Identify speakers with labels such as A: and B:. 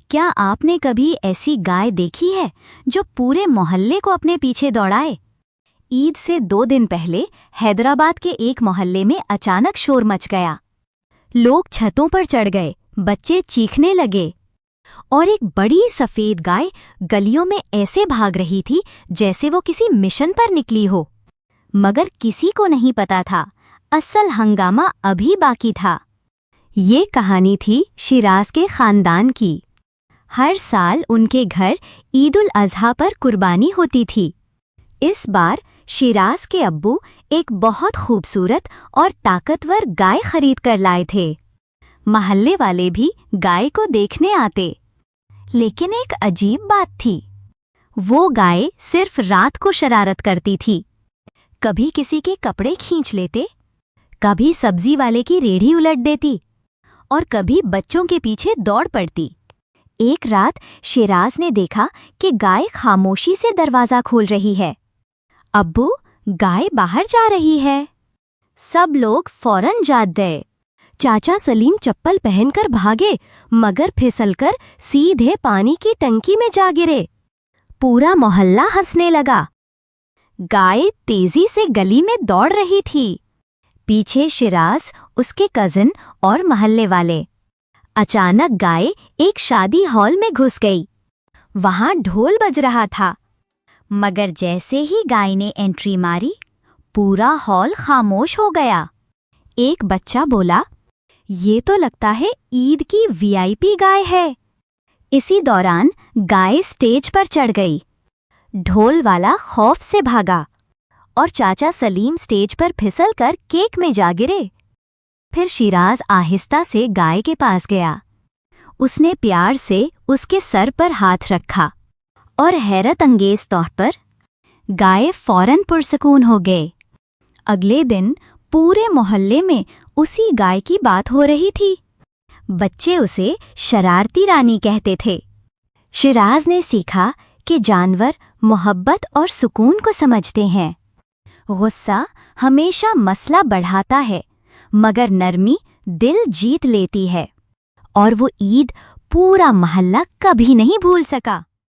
A: क्या आपने कभी ऐसी गाय देखी है जो पूरे मोहल्ले को अपने पीछे दौड़ाए? ईद से 2 दिन पहले हैदराबाद के एक मोहल्ले में अचानक शोर मच गया। लोग छतों पर चढ़ गए, बच्चे चीखने लगे और एक बड़ी सफेद गाय गलियों में ऐसे भाग रही थी जैसे वो किसी मिशन पर निकली हो। मगर किसी को नहीं पता था, असल हंगामा अभी बाकी था। ये कहानी थी शिराज के खानदान की। हर साल उनके घर ईद उल अज़हा पर कुर्बानी होती थी। इस बार शिराज के अब्बू एक बहुत खूबसूरत और ताकतवर गाय खरीद कर लाए थे। मोहल्ले वाले भी गाय को देखने आते। लेकिन एक अजीब बात थी, वो गाय सिर्फ रात को शरारत करती थी। कभी किसी के कपड़े खींच लेते, कभी सब्जी वाले की रेढ़ी उलट देती और कभी बच्चों के पीछे दौड़ पड़ती। एक रात शिराज ने देखा कि गाय खामोशी से दरवाज़ा खोल रही है। अब्बू, गाय बाहर जा रही है। सब लोग फौरन जाग गए। चाचा सलीम चप्पल पहनकर भागे, मगर फिसलकर सीधे पानी की टंकी में जा गिरे। पूरा मोहल्ला हंसने लगा। गाय तेजी से गली में दौड़ रही थी, पीछे शिराज, उसके कजिन और मोहल्ले वाले। अचानक गाय एक शादी हॉल में घुस गई। वहां ढोल बज रहा था, मगर जैसे ही गाय ने एंट्री मारी, पूरा हॉल खामोश हो गया। एक बच्चा बोला, ये तो लगता है ईद की वीआईपी गाय है। इसी दौरान गाय स्टेज पर चढ़ गई। ढोल वाला खौफ से भागा और चाचा सलीम स्टेज पर फिसलकर केक में जा गिरे। फिर शिराज आहिस्ता से गाय के पास गया। उसने प्यार से उसके सर पर हाथ रखा और हैरत अंगेज तौर पर गाय फौरन पुरसकून हो गए। अगले दिन पूरे मोहल्ले में उसी गाय की बात हो रही थी। बच्चे उसे शरारती रानी कहते थे। शिराज ने सीखा कि जानवर मोहब्बत और सुकून को समझते हैं। गुस्सा हमेशा मसला बढ़ाता है, मगर नरमी दिल जीत लेती है। और वो ईद पूरा मोहल्ला कभी नहीं भूल सका।